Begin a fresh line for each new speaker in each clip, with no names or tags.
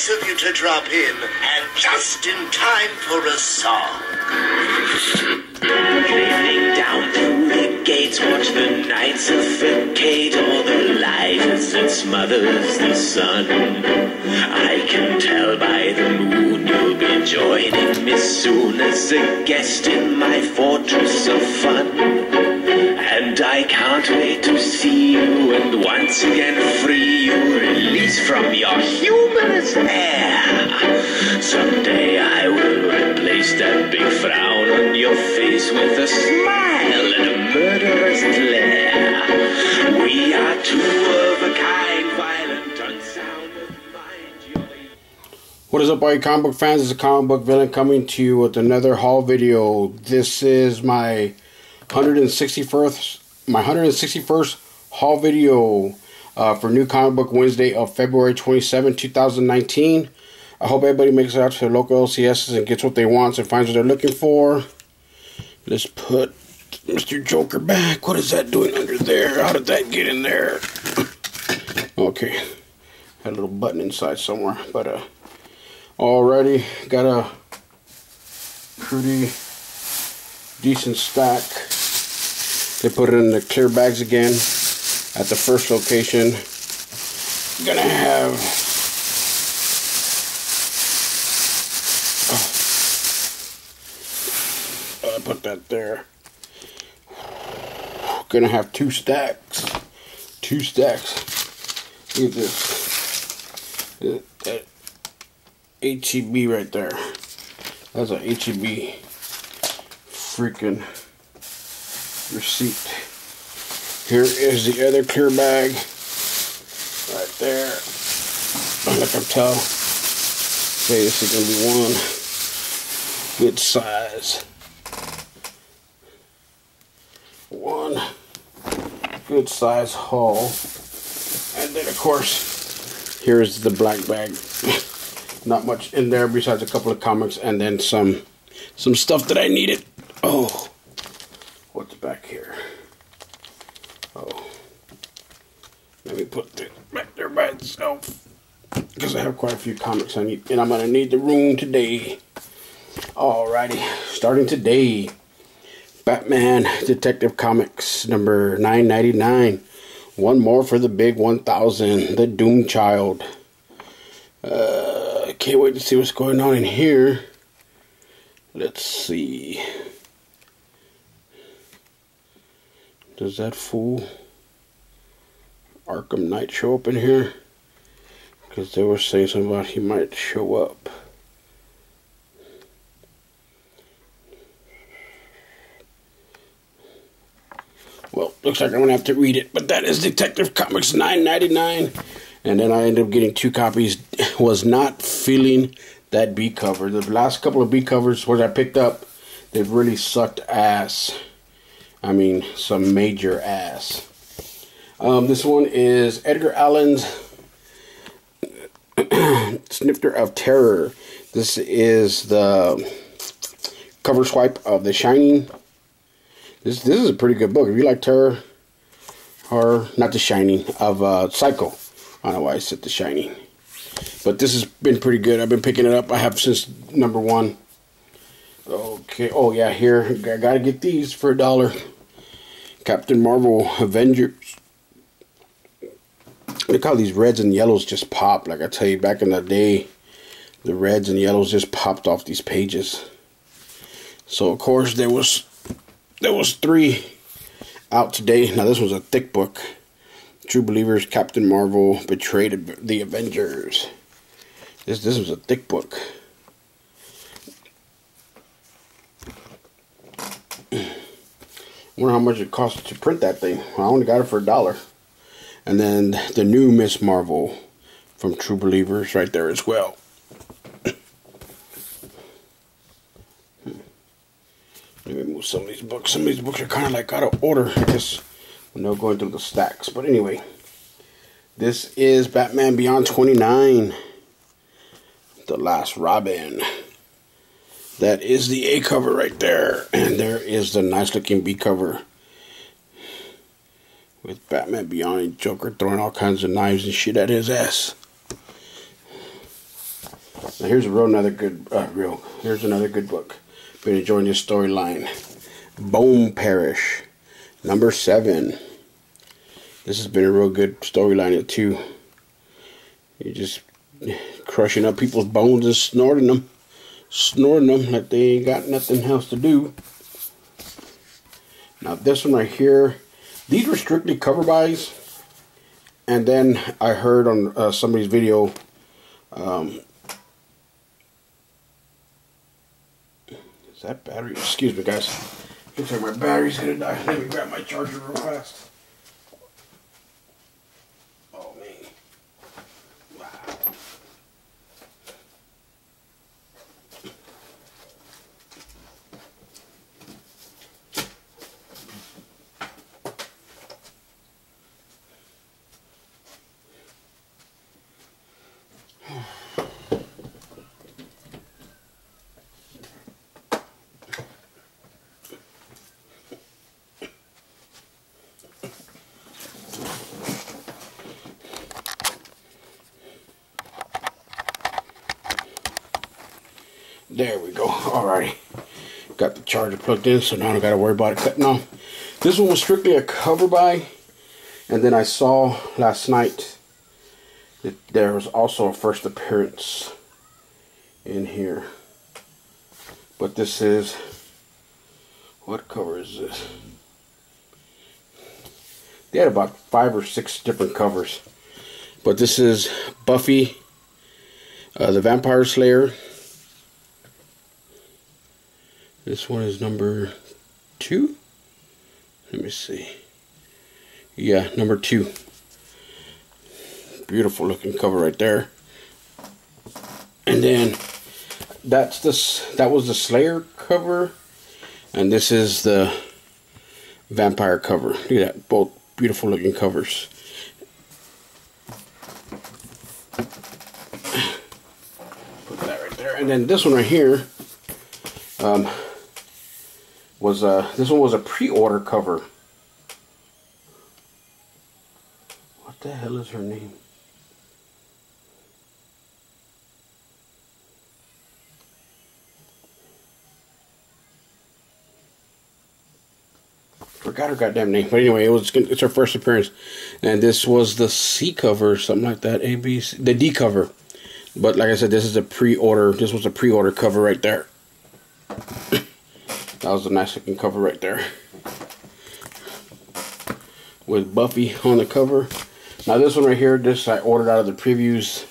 nice of you to drop in, and just in time for a song.
Drifting down through the gates, watch the night suffocate all the lights that smothers the sun. I can tell by the moon you'll be joining me soon as a guest in my fortress of fun. And I can't wait to see you and once again free you, release from your humanist hair. Someday I will replace that big frown on your face with a smile and a murderous glare. We are two of a kind, violent, unsound of mind.
What is up, all you comic book fans? It's a comic book villain coming to you with another haul video. This is my 161st haul video for New Comic Book Wednesday of February 27, 2019. I hope everybody makes it out to their local LCSs and gets what they want and finds what they're looking for. Let's put Mr. Joker back. What is that doing under there? How did that get in there? Okay. Had a little button inside somewhere. But, alrighty. Got a pretty decent stack. They put it in the clear bags again at the first location. Gonna have I put that there. Gonna have two stacks. Look at this. That HEB right there. That's a HEB freaking receipt. Here is the other clear bag right there. Like I'm telling, okay, this is gonna be one good size. One good size haul. And then of course, here's the black bag. Not much in there besides a couple of comics and then some stuff that I needed. Oh, what's back here? Oh, let me put it back there by itself because I have quite a few comics I need, and I'm gonna need the room today. Alrighty, starting today, Batman Detective Comics number 999. One more for the big 1000. The Doom Child. Can't wait to see what's going on in here. Let's see. Does that fool Arkham Knight show up in here? Because they were saying something about he might show up. Well, looks like I'm going to have to read it. But that is Detective Comics 999. And then I ended up getting 2 copies. Was not feeling that B cover. The last couple of B covers which I picked up, they've really sucked ass. I mean, some major ass. This one is Edgar Allan's Snifter of Terror. This is the cover swipe of The Shining. This is a pretty good book. If you like terror, horror, not The Shining, of Psycho. I don't know why I said The Shining. But this has been pretty good. I've been picking it up. I have since number 1. Okay. Oh, yeah, here. I gotta get these for $1. Captain Marvel Avengers. Look how these reds and yellows just pop. Like I tell you, back in the day, the reds and yellows just popped off these pages. So, of course, there was 3 out today. Now, this was a thick book. True Believers, Captain Marvel, Betrayed the Avengers. This was a thick book. I wonder how much it cost to print that thing. I only got it for $1. And then the new Miss Marvel from True Believers right there as well. Let me move some of these books. Some of these books are kind of like out of order, I guess, when they're going through the stacks. But anyway, this is Batman Beyond 29. The Last Robin. That is the A cover right there. And there is the nice looking B cover. With Batman Beyond and Joker throwing all kinds of knives and shit at his ass. Now here's here's another good book. Been enjoying this storyline. Bone Parish, number 7. This has been a real good storyline too. You're just crushing up people's bones and snorting them like they ain't got nothing else to do. Now this one right here, these were strictly cover buys, and then I heard on somebody's video, is that battery? Excuse me guys, looks like my battery's gonna die. Let me grab my charger real fast. Oh man, wow. There we go. Alrighty. Got the charger plugged in, so now I don't got to worry about it cutting off. This one was strictly a cover buy. And then I saw last night that there was also a first appearance in here. But this is... what cover is this? They had about 5 or 6 different covers. But this is Buffy, the Vampire Slayer. This one is number 2. Let me see. Yeah, number 2. Beautiful looking cover right there. And then that was the Slayer cover, and this is the Vampire cover. Look at that, both beautiful looking covers. Put that right there. And then this one right here, this one was a pre-order cover. What the hell is her name? Forgot her goddamn name. But anyway, it's her first appearance, and this was the C cover, something like that. A, B, C, the D cover. But like I said, this is a pre-order. This was a pre-order cover right there. That was a nice looking cover right there, with Buffy on the cover. Now this one right here, this I ordered out of the previews,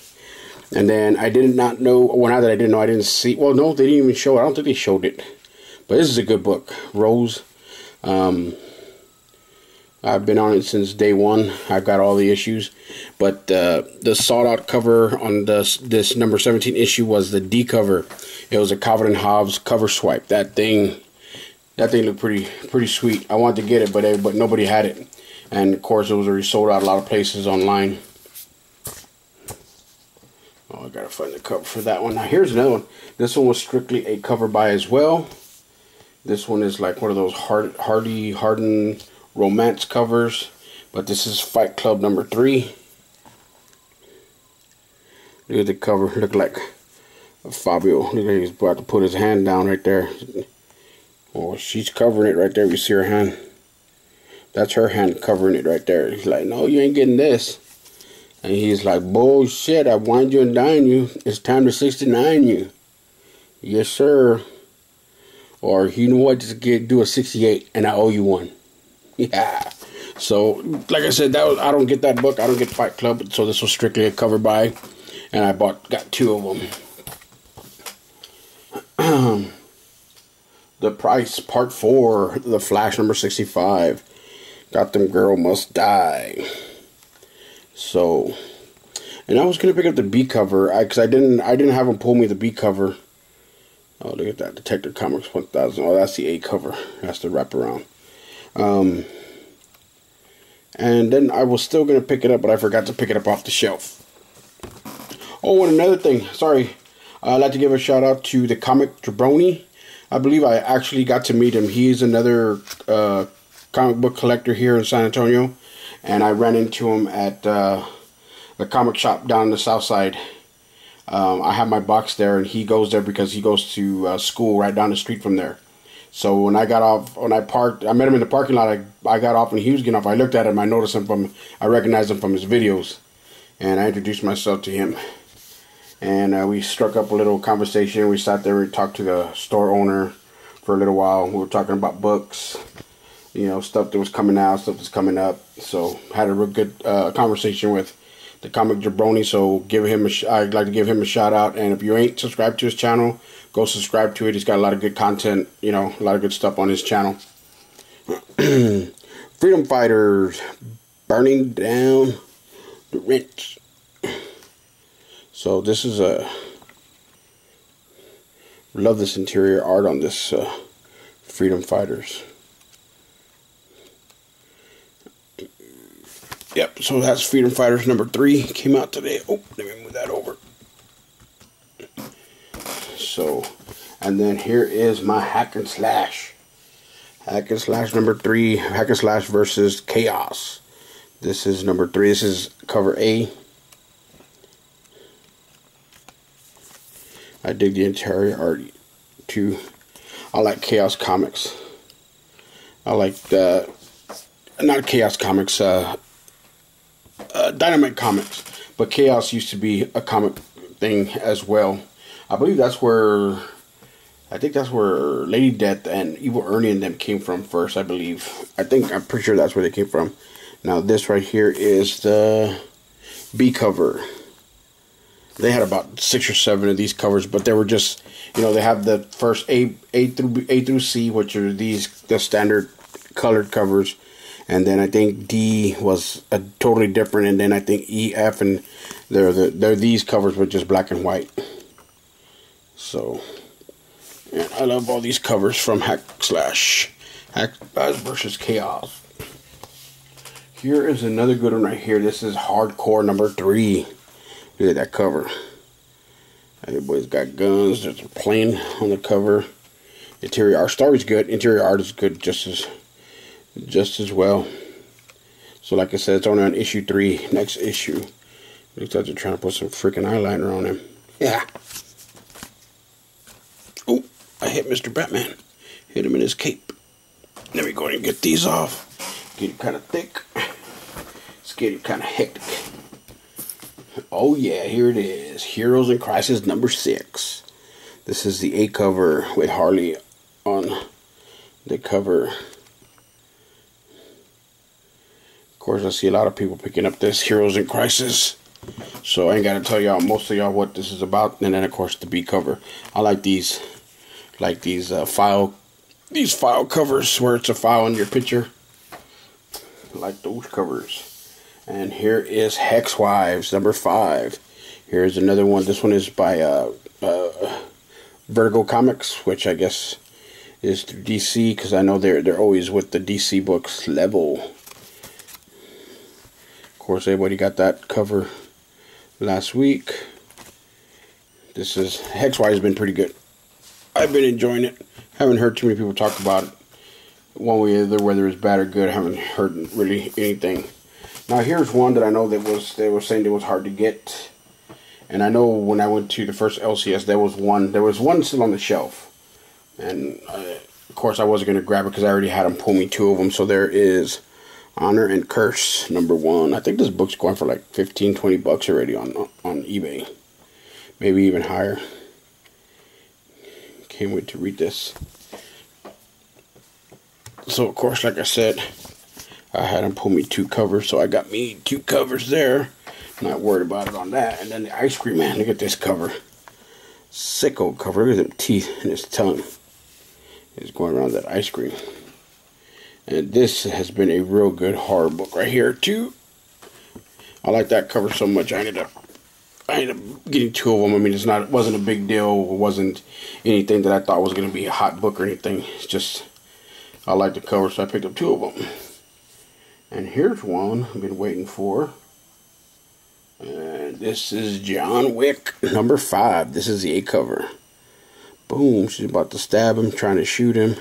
and then I did not know. Well, now that I didn't know, I didn't see. Well, no, they didn't even show it. I don't think they showed it. But this is a good book, Rose. I've been on it since day one. I've got all the issues, but the sought out cover on this number 17 issue was the D cover. It was a Calvin and Hobbes cover swipe. That thing looked pretty sweet. I wanted to get it, but nobody had it, and of course it was already sold out a lot of places online. Oh, I gotta find the cover for that one. Now here's another one. This one was strictly a cover buy as well. This one is like one of those hardened romance covers, but this is Fight Club number 3. Look at the cover. Look like Fabio. Look like he's about to put his hand down right there. Oh, she's covering it right there. You see her hand? That's her hand covering it right there. He's like, no, you ain't getting this. And he's like, bullshit, I wined you and dined you. It's time to 69 you. Yes, sir. Or, you know what, just do a 68 and I owe you one. Yeah. So, like I said, I don't get that book. I don't get Fight Club. So this was strictly a cover buy. And I got 2 of them. The Price, Part 4, The Flash number 65. Gotham Girl Must Die. So, and I was gonna pick up the B cover, cause I didn't have them pull me the B cover. Oh, look at that, Detective Comics 1000. Oh, that's the A cover. That's the wraparound. And then I was still gonna pick it up, but I forgot to pick it up off the shelf. Oh, and another thing. Sorry, I'd like to give a shout out to the Comic Jabroni. I believe I actually got to meet him. He's another comic book collector here in San Antonio, and I ran into him at the comic shop down in the south side. I have my box there, and he goes there because he goes to school right down the street from there. So when I got off, when I parked, I met him in the parking lot. I got off and he was getting off. I looked at him. I noticed him I recognized him from his videos. And I introduced myself to him. And we struck up a little conversation. We sat there and talked to the store owner for a little while. We were talking about books, you know, stuff that was coming out, stuff that's coming up. So had a real good conversation with the Comic Jabroni. So I'd like to give him a shout out. And if you ain't subscribed to his channel, go subscribe to it. He's got a lot of good content, you know, a lot of good stuff on his channel. Freedom Fighters, burning down the wrench. So this is love this interior art on this Freedom Fighters. Yep, so that's Freedom Fighters number 3. Came out today. Oh, let me move that over. So, and then here is my Hack and Slash. Hack and Slash number 3. Hack and Slash versus Chaos. This is number 3. This is cover A. I dig the interior art too. I like Chaos Comics. I like not Chaos Comics, Dynamite Comics, but Chaos used to be a comic thing as well. I believe that's where, I think that's where Lady Death and Evil Ernie and them came from first, I believe. I'm pretty sure that's where they came from. Now this right here is the B cover. They had about 6 or 7 of these covers, but they were just, you know, they have the first A through C, which are the standard colored covers. And then I think D was a totally different, and then I think E, F, and they're these covers with just black and white. So, yeah, I love all these covers from Hack versus Chaos. Here is another good one right here. This is Hardcore number 3. Look at that cover. Everybody's got guns. There's a plane on the cover. Interior art story's good. Interior art is good just as well. So like I said, it's only on issue 3. Next issue. Looks like they're trying to put some freaking eyeliner on him. Yeah. Oh, I hit Mr. Batman. Hit him in his cape. Let me go ahead and get these off. Get it kind of thick. Let's get it kind of hectic. Oh yeah, here it is. Heroes in Crisis number 6. This is the A cover with Harley on the cover. Of course, I see a lot of people picking up this Heroes in Crisis. So I ain't got to tell y'all, most of y'all, what this is about. And then, of course, the B cover. I like these file covers where it's a file on your picture. I like those covers. And here is Hex Wives number 5. Here's another one. This one is by Vertigo Comics, which I guess is through DC, because I know they're always with the DC books level. Of course, everybody got that cover last week. This is Hex Wives has been pretty good. I've been enjoying it. Haven't heard too many people talk about it one way or the other, whether it's bad or good. I haven't heard really anything. Now here's one that I know they were saying it was hard to get, and I know when I went to the first LCS there was one still on the shelf, and of course I wasn't going to grab it because I already had them pull me 2 of them. So there is Honor and Curse number 1. I think this book's going for like $15-20 already on eBay, maybe even higher. Can't wait to read this. So of course, like I said, I had him pull me 2 covers, so I got me 2 covers there. Not worried about it on that. And then the Ice Cream Man, look at this cover. Sick old cover. Look at them teeth and his tongue. He's going around that ice cream. And this has been a real good horror book right here too. I like that cover so much. I ended up getting 2 of them. I mean, it wasn't a big deal. It wasn't anything that I thought was going to be a hot book or anything. It's just I like the cover, so I picked up 2 of them. And here's one I've been waiting for. And this is John Wick number 5. This is the A cover. Boom, she's about to stab him, trying to shoot him.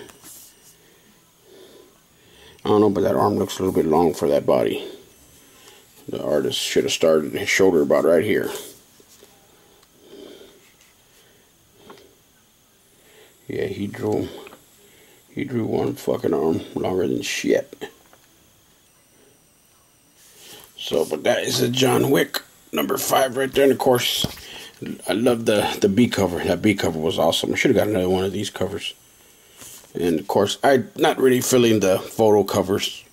I don't know, but that arm looks a little bit long for that body. The artist should have started his shoulder about right here. Yeah, he drew one fucking arm longer than shit. So, but that is a John Wick #5 right there. And of course, I love the B cover. That B cover was awesome. I should have got another one of these covers. And of course, I'm not really feeling the photo covers.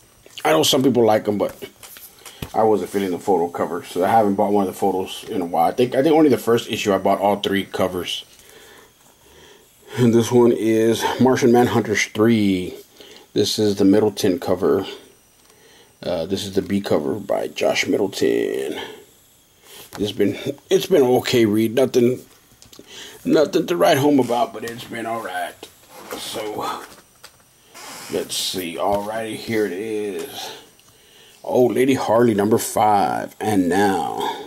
I know some people like them, but I wasn't feeling the photo covers. So I haven't bought one of the photos in a while. I think only the first issue I bought all 3 covers. And this one is Martian Manhunters 3. This is the Middleton cover. This is the B cover by Josh Middleton. It's been an okay read. Nothing to write home about, but it's been alright. So let's see. Alrighty, here it is. Old Lady Harley #5. And now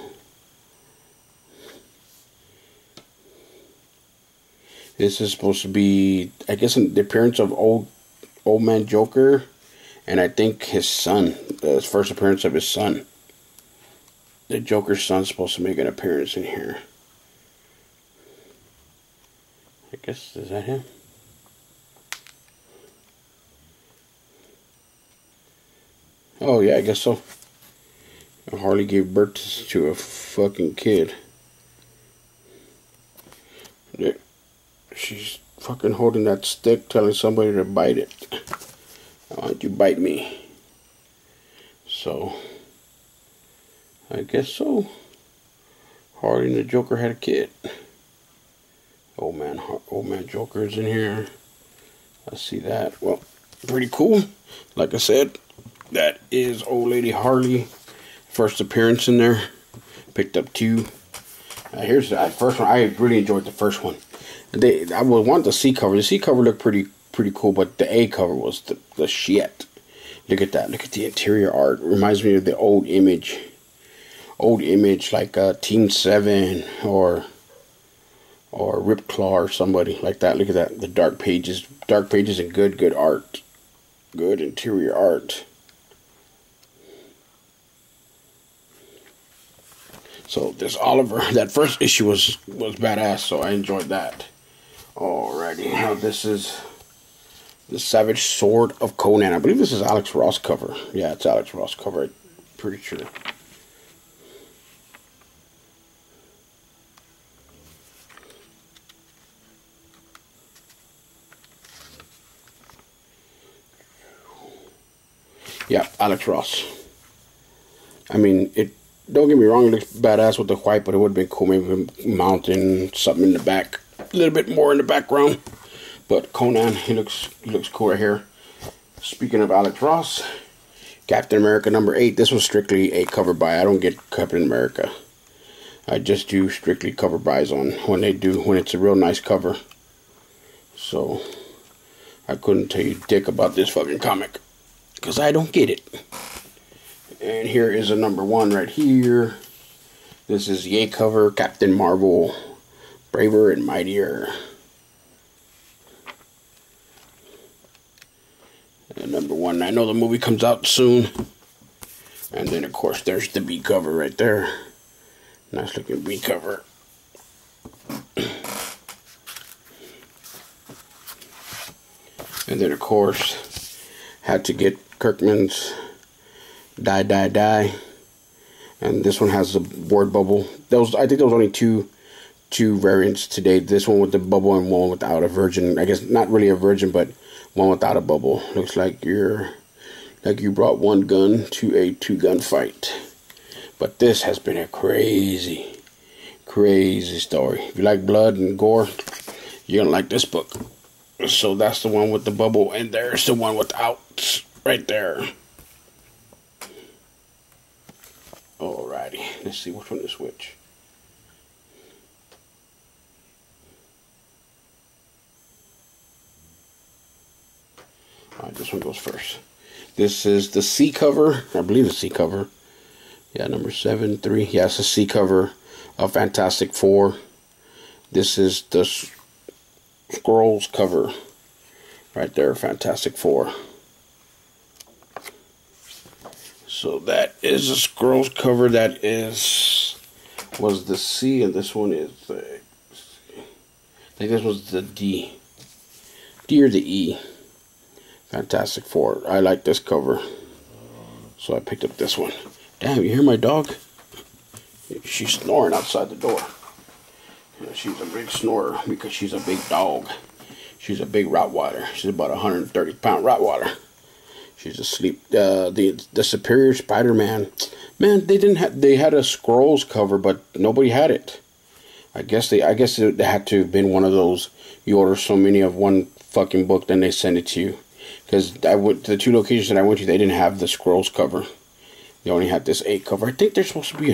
this is supposed to be, I guess, the appearance of old man Joker, and I think his son, the first appearance of his son. The Joker's son's supposed to make an appearance in here. I guess, is that him? Oh yeah, I guess so. Harley gave birth to a fucking kid. She's fucking holding that stick, telling somebody to bite it. Why don't you bite me? So, I guess so. Harley and the Joker had a kid. Old man Joker's in here. I see that. Well, pretty cool. Like I said, that is Old Lady Harley. First appearance in there. Picked up 2. Here's the first one. I really enjoyed the first one. I would want the C cover. The C cover looked pretty cool, but the A cover was the shit. Look at that. Look at the interior art. It reminds me of the old Image. Old Image, like Team 7 or Rip Claw or somebody like that. Look at that. The dark pages and good art. Good interior art. So this Oliver, that first issue was badass, so I enjoyed that. Alrighty, now this is the Savage Sword of Conan. I believe this is Alex Ross cover. Yeah, it's Alex Ross cover, I'm pretty sure. Yeah, Alex Ross. I mean, don't get me wrong, it looks badass with the white, but it would have been cool maybe mounting something in the back. A little bit more in the background. But Conan, he looks cool right here. Speaking of Alex Ross, Captain America #8. This was strictly a cover buy. I don't get Captain America. I just do strictly cover buys on when it's a real nice cover. So I couldn't tell you dick about this fucking comic, because I don't get it. And here is a #1 right here. This is yay cover, Captain Marvel, Braver and Mightier. And #1, I know the movie comes out soon. And then of course there's the B cover right there. Nice looking B cover. And then of course had to get Kirkman's Die. And this one has the word bubble. I think there was only two variants today. This one with the bubble and one without a virgin. I guess not really a virgin, but one without a bubble. Looks like you brought one gun to a 2-gun fight. But this has been a crazy story. If you like blood and gore, you're gonna like this book. So that's the one with the bubble, and there's the one without right there. Alrighty, let's see which one is which. Alright, this one goes first. This is the C cover. I believe the C cover. Yeah, #7-3. Yeah, it's a C cover of Fantastic Four. This is the Scrolls cover. Right there, Fantastic Four. So that is a Scrolls cover. That was the C, and this one is the, I think this was the D. Dear the E. Fantastic Four. I like this cover. So I picked up this one. Damn, you hear my dog? She's snoring outside the door. Yeah, she's a big snorer because she's a big dog. She's a big Rottweiler. She's about 130-pound Rottweiler. She's asleep. The Superior Spider-Man. Man, they had a Scrolls cover, but nobody had it. I guess it had to have been one of those. You order so many of one fucking book, then they send it to you. Because the 2 locations that I went to, they didn't have the Scrolls cover. They only had this 8 cover. I think there's supposed to be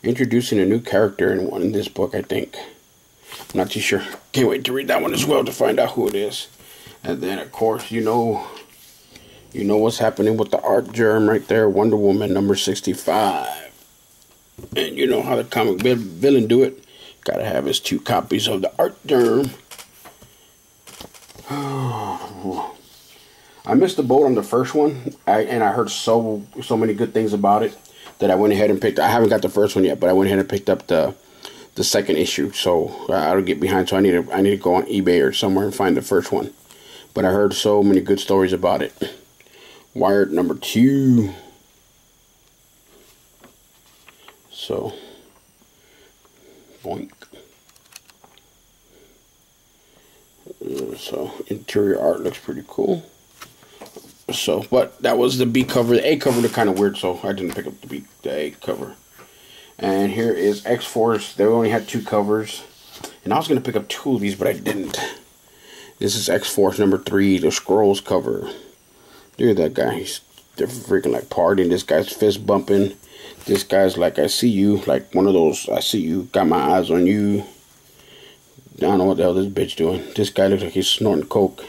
introducing a new character in this book, I think. I'm not too sure. Can't wait to read that one as well to find out who it is. And then, of course, you know what's happening with the art germ right there. Wonder Woman number 65. And you know how the comic villain do it. Gotta have his 2 copies of the art germ. I missed the boat on the first one. And I heard so many good things about it that I went ahead and picked. I haven't got the first one yet, but I went ahead and picked up the second issue. So I'll get behind. So I need to go on eBay or somewhere and find the first one. But I heard so many good stories about it. Wired number 2. So, boink. So, interior art looks pretty cool. So, but that was the B cover. The A cover looked kind of weird, so I didn't pick up the A cover. And here is X-Force. They only had 2 covers. And I was going to pick up 2 of these, but I didn't. This is X-Force number 3, the Scrolls cover. Look at that guy. They're freaking like partying. This guy's fist bumping. This guy's like, I see you. Like one of those, I see you. Got my eyes on you. I don't know what the hell this bitch doing. This guy looks like he's snorting coke.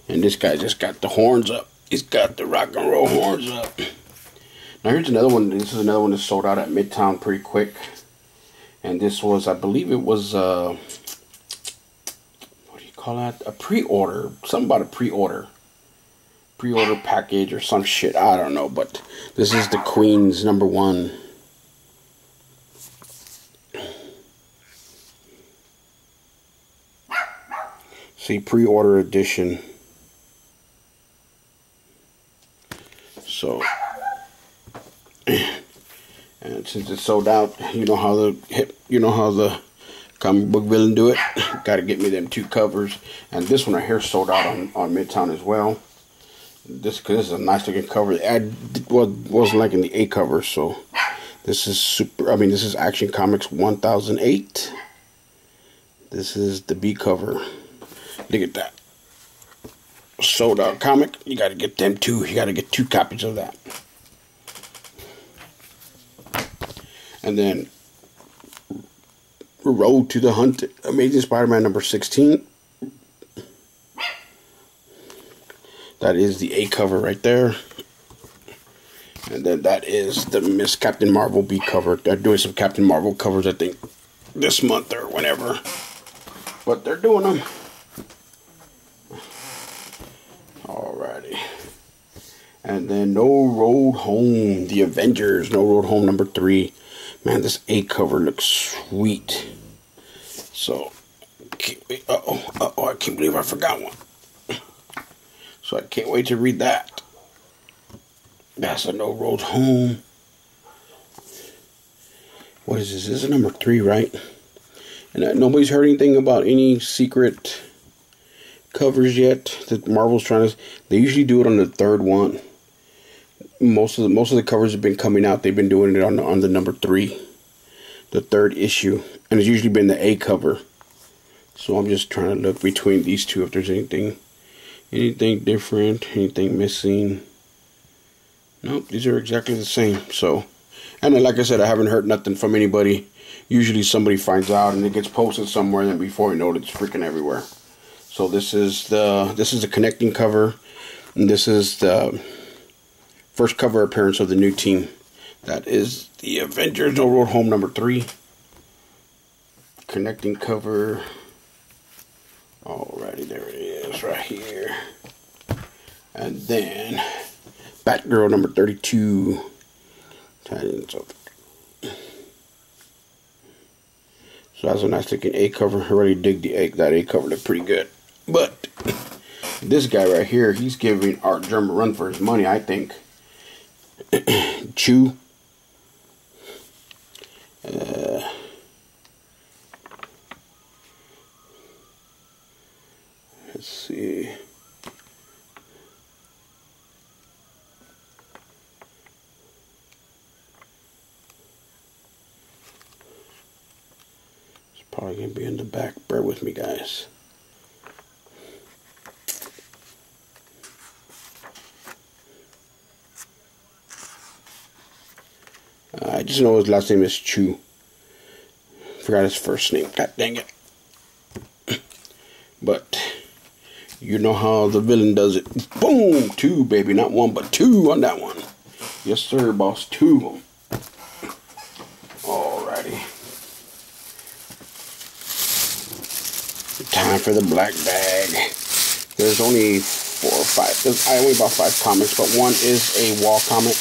And this guy just got the horns up. He's got the rock and roll horns up. Now here's another one. This is another one that sold out at Midtown pretty quick. And this was, I believe it was, what do you call that? A pre-order. Something about a pre-order. Pre-order package or some shit. I don't know. But this is the Queen's number 1. See, pre-order edition. So, and since it's sold out, you know how the comic book villain do it. Got to get me them 2 covers, and this one right here sold out on Midtown as well. This is a nice looking cover. I wasn't liking the A cover, so this is super. I mean, this is Action Comics 1008. This is the B cover. Look at that. Sold out comic. You got to get them 2. You got to get 2 copies of that. And then Road to the Hunt, Amazing Spider-Man number 16. That is the A cover right there. And then that is the Miss Captain Marvel B cover. They're doing some Captain Marvel covers, I think, this month or whenever. But they're doing them. Alrighty. And then No Road Home, The Avengers, No Road Home number 3. Man, this A cover looks sweet. So, I can't believe I forgot one. So I can't wait to read that. That's a No Road Home. What is this? This is number 3, right? And nobody's heard anything about any secret covers yet that Marvel's trying to. They usually do it on the 3rd one. Most of the covers have been coming out. They've been doing it on the number 3, the 3rd issue, and it's usually been the A cover. So I'm just trying to look between these 2 if there's anything different, anything missing. Nope, these are exactly the same. So, and then, like I said, I haven't heard nothing from anybody. Usually somebody finds out and it gets posted somewhere, and then before you know it, it's freaking everywhere. So this is the connecting cover, and this is the first cover appearance of the new team. That is the Avengers No Road Home number 3. Connecting cover. Alrighty, there it is right here. And then Batgirl number 32. So that's a nice looking A cover. I really dig that A cover. Looked pretty good. But this guy right here, he's giving Art Germ a run for his money, I think. Chew. Let's see. It's probably going to be in the back. Bear with me, guys. I just know his last name is Chew. Forgot his first name. God dang it. But you know how the villain does it. Boom! 2, baby. Not 1, but 2 on that one. Yes, sir, boss. 2 of them. Alrighty. Time for the black bag. There's only 4 or 5. I only bought 5 comics, but one is a wall comic.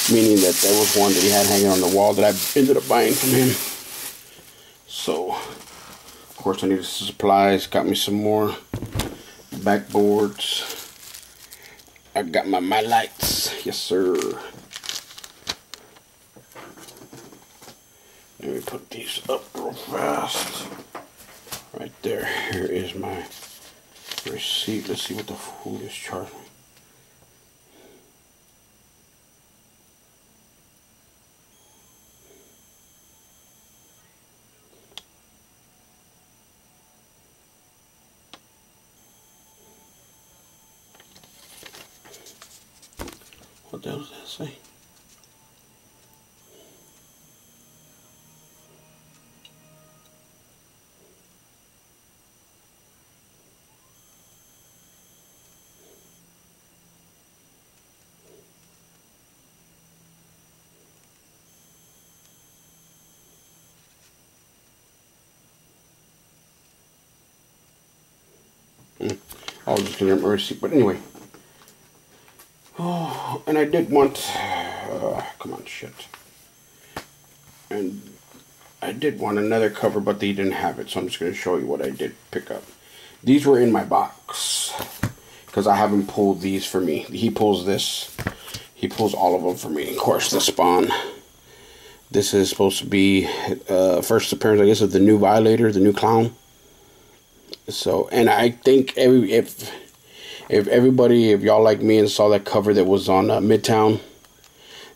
Meaning that there was one that he had hanging on the wall that I ended up buying from him. So, of course, I needed some supplies. Got me some more backboards. I got my lights. Yes, sir. Let me put these up real fast. Right there. Here is my receipt. Let's see what the fool is charging me. What the hell does that say? I was just looking at my receipt, but anyway. Oh, and I did want, come on, shit. And I did want another cover, but they didn't have it, so I'm just going to show you what I did pick up. These were in my box, because I have him pull these for me. He pulls this. He pulls all of them for me. Of course, the Spawn. This is supposed to be first appearance, I guess, of the new Violator, the new clown. So, and I think if everybody, if y'all like me and saw that cover that was on Midtown,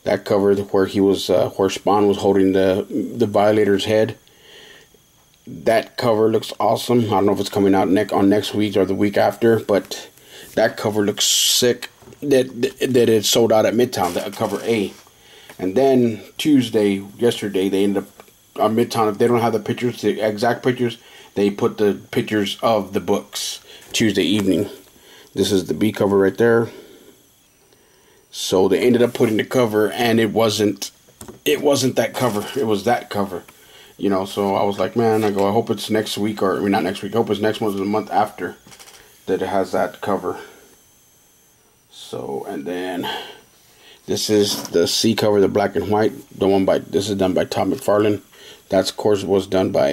that cover where he was, where Spawn was holding the Violator's head, that cover looks awesome. I don't know if it's coming out on next week or the week after, but that cover looks sick. That it sold out at Midtown, that cover A. And then yesterday, they ended up on Midtown. If they don't have the pictures, the exact pictures, they put the pictures of the books Tuesday evening. This is the B cover right there. So they ended up putting the cover, and it wasn't that cover. It was that cover. You know, so I was like, man, I hope it's next week, or I mean, not next week. I hope it's next month or the month after that it has that cover. So, and then this is the C cover, the black and white. This is done by Todd McFarlane. That's, of course, was done by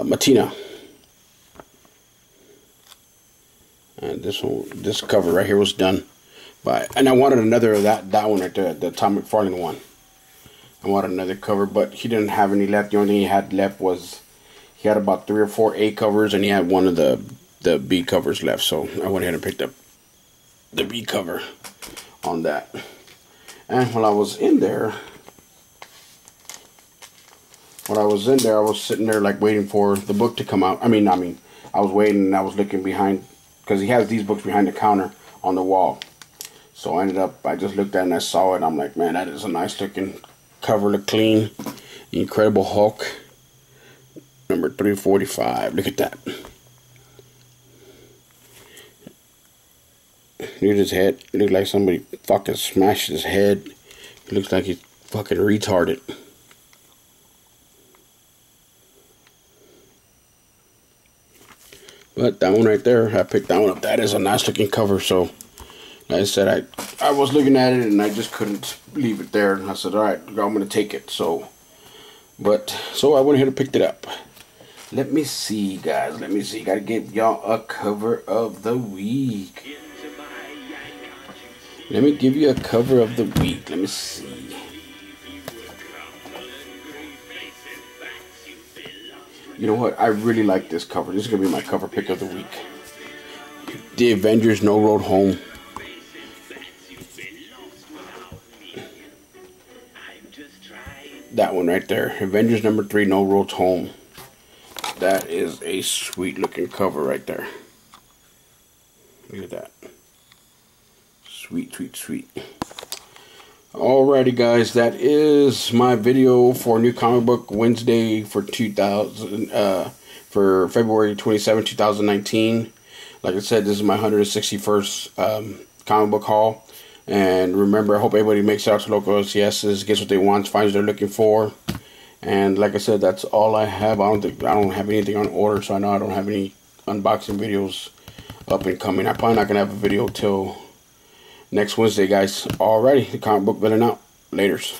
Matina. And this cover right here was done by, and I wanted another of that one right there, the Todd McFarlane one. I wanted another cover, but he didn't have any left. The only thing he had left was, he had about 3 or 4 A covers, and he had one of the B covers left. So I went ahead and picked up the B cover on that. And while I was in there, I was sitting there like waiting for the book to come out. I mean, I was waiting, and I was looking behind, because he has these books behind the counter on the wall. So I just looked at it and I saw it, and I'm like, man, that is a nice looking cover, look clean. Incredible Hulk, number 345. Look at that. Look at his head. It looks like somebody fucking smashed his head. It looks like he's fucking retarded. But that one right there, I picked that one up. That is a nice looking cover. So Like I said, I was looking at it and I just couldn't leave it there. And I said, all right, I'm going to take it. So I went ahead and picked it up. Let me see, guys. Let me see. Got to give y'all a cover of the week. Let me give you a cover of the week. Let me see. You know what? I really like this cover. This is going to be my cover pick of the week. The Avengers No Road Home. That one right there. Avengers number 3, No Road Home. That is a sweet looking cover right there. Look at that. Sweet, sweet, sweet. Alrighty, guys, that is my video for New Comic Book Wednesday for February 27, 2019. Like I said, this is my 161st comic book haul. And remember, I hope everybody makes it out to local LCSs, gets what they want, finds what they're looking for. And like I said, that's all I have. I don't have anything on order, so I know I don't have any unboxing videos up and coming. I'm probably not gonna have a video till next Wednesday, guys. Alrighty, the comic book villain out. Laters.